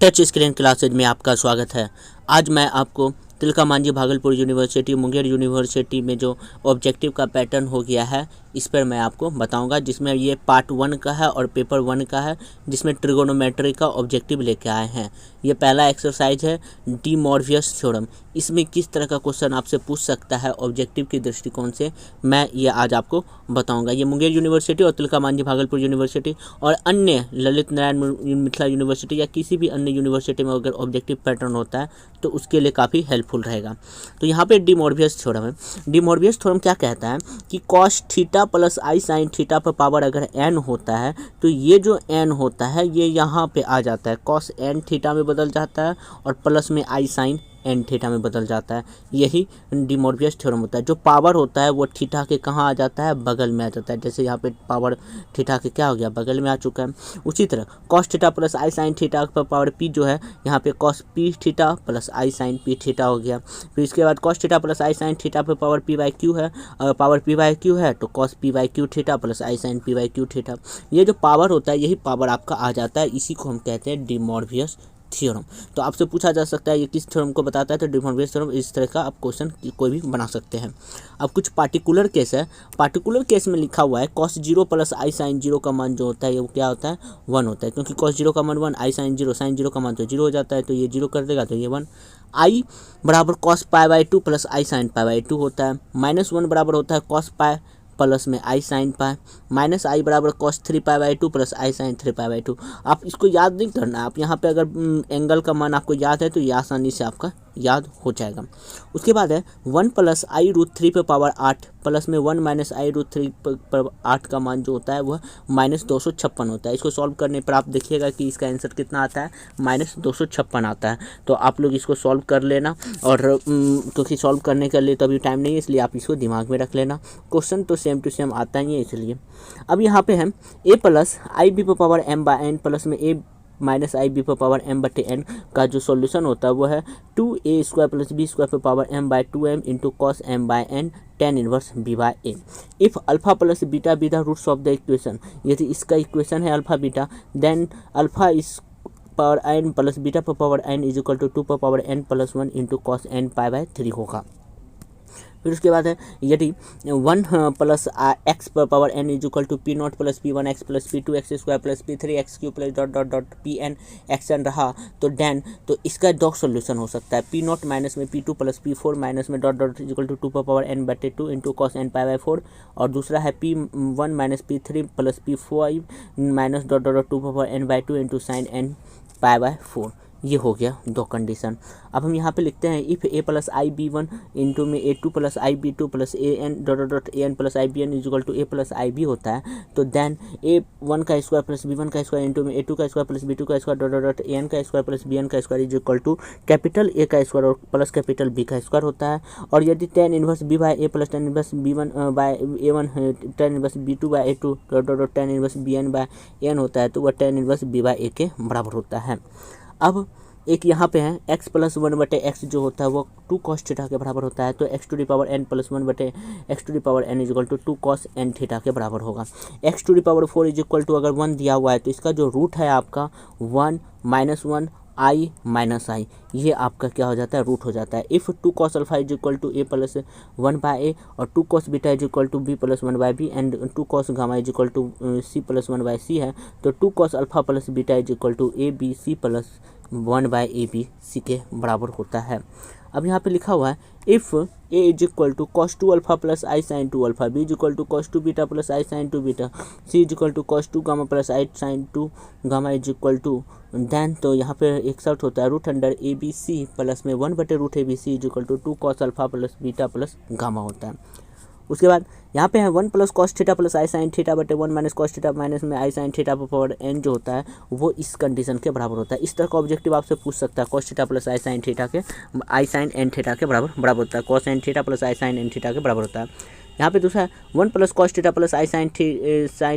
Touch screen classes में आपका स्वागत है। आज मैं आपको तिलका मांझी भागलपुर यूनिवर्सिटी मुंगेर यूनिवर्सिटी में जो ऑब्जेक्टिव का पैटर्न हो गया है इस पर मैं आपको बताऊंगा, जिसमें ये पार्ट 1 का है और पेपर 1 का है, जिसमें ट्रिगोनोमेट्री का ऑब्जेक्टिव लेके आए हैं। ये पहला एक्सरसाइज है डी मॉर्वियस थ्योरम। इसमें किस तरह का क्वेश्चन आपसे पूछ सकता है ऑब्जेक्टिव के दृष्टिकोण से, मैं ये आज आपको बताऊंगा। ये मुंगेर यूनिवर्सिटी और तिलका मांझी भागलपुर यूनिवर्सिटी और अन्य ललित नारायण मिथिला यूनिवर्सिटी या किसी भी अन्य यूनिवर्सिटी में अगर ऑब्जेक्टिव पैटर्न होता है तो उसके लिए काफ़ी हेल्पफुल रहेगा। तो यहाँ पे डी मॉर्वियस थ्योरम है। डी मॉर्वियस थ्योरम क्या कहता है कि cos theta plus i sine theta पर पावर अगर एन होता है तो ये जो एन होता है ये यहाँ पे आ जाता है, कॉस एन थीटा में बदल जाता है और प्लस में आई साइन एन थीटा में बदल जाता है। यही डी मॉर्वियस थ्योरम होता है। जो पावर होता है वो थीटा के कहाँ आ जाता है, बगल में आ जाता है। जैसे यहाँ पे पावर थीटा के क्या हो गया, बगल में आ चुका है। उसी तरह cos theta plus i sine theta पर पावर पी जो है यहाँ पे cos p theta plus i sine p theta हो गया। फिर इसके बाद cos theta plus i sine theta पर पावर पी बाई क्यू है, अगर पावर पी बाई क्यू है तो cos p by q theta plus i sine p by q theta. ये जो पावर होता है यही पावर आपका आ जाता है, इसी को हम कहते हैं डी मॉर्वियस थ्योरम। तो आपसे पूछा जा सकता है ये किस थ्योरम को बताता है, तो डी मॉर्वियस थ्योरम। इस तरह का आप क्वेश्चन कोई भी बना सकते हैं। अब कुछ पार्टिकुलर केस है। पार्टिकुलर केस में लिखा हुआ है कॉस 0 प्लस आई साइन 0 का मान जो होता है वो क्या होता है, 1 होता है। क्योंकि कॉस 0 का मान 1, आई साइन 0 का मान तो 0 हो जाता है, तो ये 0 कर देगा तो ये 1। आई बराबर cos pi by 2 plus i sine pi by 2 होता है। -1 बराबर होता है कॉस पाई प्लस में आई साइन पाई, माइनस आई बराबर cos 3 pi by 2 plus i sine 3 pi by 2। आप इसको याद नहीं करना, आप यहाँ पे अगर एंगल का मान आपको याद है तो ये आसानी से आपका याद हो जाएगा। उसके बाद है 1 प्लस आई रूट 3 पे पावर 8 प्लस में 1 माइनस आई रूट 3 पर 8 का मान जो होता है वह -256 होता है। इसको सॉल्व करने पर आप देखिएगा कि इसका आंसर कितना आता है, -256 आता है। तो आप लोग इसको सॉल्व कर लेना, और क्योंकि सॉल्व करने के लिए तो अभी टाइम नहीं है इसलिए आप इसको दिमाग में रख लेना। क्वेश्चन तो सेम टू सेम आता ही है इसलिए। अब यहाँ पे है ए प्लस आई बी पर power m by n plus में ए माइनस आई बी पर पावर एम बटे एन का जो सॉल्यूशन होता है वो है 2a² प्लस बी स्क्वायर पर power m by 2m into cos m by n tan inverse b by a. If alpha plus beta be the roots of the equation, यदि इसका इक्वेशन है अल्फा बीटा, देन अल्फा इस power n plus beta पर power n is equal to 2 पर power n plus 1 into cos n pi by 3 होगा। फिर उसके बाद है यदि 1 प्लस एक्स पर power n is equal to p naught plus p 1 x plus p 2 x square plus p 3 x q plus dot dot dot p n x n रहा तो Dan, तो इसका दो सोल्यूशन हो सकता है। पी नॉट माइनस में p 2 plus p 4 minus में dot dot is equal to 2 पर पावर एन बटे 2 into cos n pi by 4, और दूसरा है p 1 minus p 3 plus p 5 minus dot dot dot 2 पर power n by 2 into sine n pi by 4। ये हो गया दो कंडीशन। अब हम यहाँ पे लिखते हैं if a plus i b 1 into में a 2 plus i b 2 plus a n dot dot a n plus i b n is equal to a plus i b होता है, तो देन ए 1 का स्क्वायर प्लस बी 1 का square into में a 2 का square plus b 2 का square dot dot a n का square plus b n का square is equal to capital a का स्क्वायर और प्लस कैपिटल बी का स्क्वायर होता है। और यदि tan inverse b by a plus tan inverse b 1 by a 1 tan inverse b 2 by a 2 dot dot dot tan inverse b n by n होता है, तो वह tan इनवर्स बी बाई ए के बराबर होता है। अब एक यहाँ पे है x प्लस 1 बटे एक्स जो होता है वो 2 कॉस थीटा के बराबर होता है, तो x to the power n plus 1 बटे x to the power n is equal to 2 cos n theta के बराबर होगा। x to the power 4 is equal to अगर 1 दिया हुआ है तो इसका जो रूट है आपका 1 माइनस 1 आई माइनस आई, ये आपका क्या हो जाता है, रूट हो जाता है। If 2 cos alpha is equal to a plus 1 by a और 2 cos beta is equal to b plus 1 by b and 2 cos gamma is equal to c plus 1 by c है, तो 2 cos alpha plus beta is equal to a b c plus 1 by a b c के बराबर होता है। अब यहाँ पे लिखा हुआ है if a is equal to cos 2 alpha plus i sine 2 alpha, b is equal to cos 2 beta plus i sine 2 beta, c is equal to cos 2 gamma plus i sine 2 gamma is equal to then, तो यहाँ पे एक शर्त होता है root under a b c plus में 1 बटे root a b c is equal to 2 cos alpha plus beta plus gamma होता है। उसके बाद यहाँ पे है 1 plus cos theta plus i sine theta बटे 1 माइनस कॉस थीटा माइनस में आई साइन थीटा पर पावर एन जो होता है वो इस कंडीशन के बराबर होता है। इस तरह का ऑब्जेक्टिव आपसे पूछ सकता है cos theta plus i sine theta के आई साइन एन थीटा के बराबर होता है, cos n theta plus i sine n theta के बराबर होता है। यहाँ पे दूसरा है 1 plus cos theta plus i sine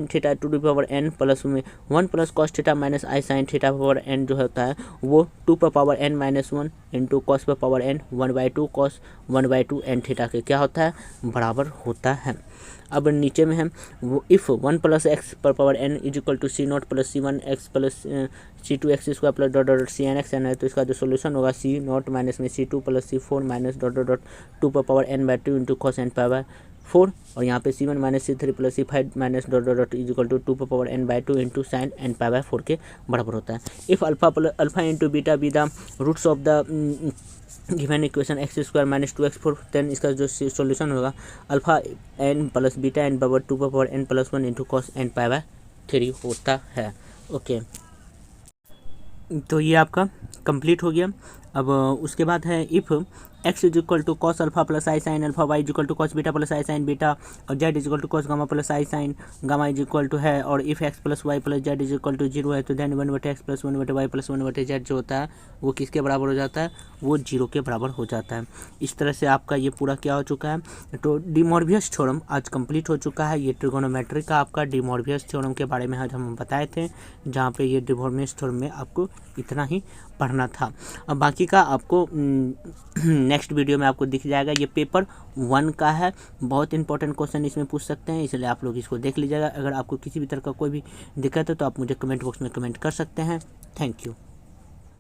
theta to the power n plus में 1 plus cos theta minus i sine theta power n जो होता है वो 2 पर power n minus 1 into cos पर power n 1/2 cos 1/2 n theta के क्या होता है, बराबर होता है। अब नीचे में है वो इफ़ 1 + x पर power n is equal to C0 + C1x + C2x square plus dot dot CnX n है, तो इसका जो सोल्यूशन होगा C0 माइनस में C2 + C4 minus dot dot dot 2 पर power n/2 into cos n power 4, और यहाँ पे C1 minus C3 + C5 minus dot dot dot is equal to 2 पर power n/2 into sine n power 4 के बराबर होता है। If alpha into beta be the roots of the given equation x² minus 2x4, then इसका जो solution होगा alpha n plus beta n बराबर 2 पर power n+1 into cos n power 3 होता है। ओके, तो ये आपका कंप्लीट हो गया। अब उसके बाद है if x is equal to cos alpha plus i sine alpha, y is equal to cos beta plus i sine beta, और z is equal to cos gamma plus i sine gamma is equal to है, और if x plus y plus z is equal to 0 है, तो then 1/x plus 1/y plus 1/z जो होता है वो किसके बराबर हो जाता है, वो 0 के बराबर हो जाता है। इस तरह से आपका ये पूरा क्या हो चुका है, तो डी मॉर्बियस थ्योरम आज कंप्लीट हो चुका है। ये ट्रिगोनोमेट्री का आपका डी मॉर्बियस थ्योरम के बारे में आज हम बताए थे, जहाँ पे ये डी मॉर्बियस थ्योरम में आपको इतना ही पढ़ना था। अब बाकी का आपको नेक्स्ट वीडियो में आपको दिख जाएगा। ये पेपर 1 का है, बहुत इंपॉर्टेंट क्वेश्चन इसमें पूछ सकते हैं, इसलिए आप लोग इसको देख लीजिएगा। अगर आपको किसी भी तरह का कोई भी दिक्कत है तो आप मुझे कमेंट बॉक्स में कमेंट कर सकते हैं। Thank you.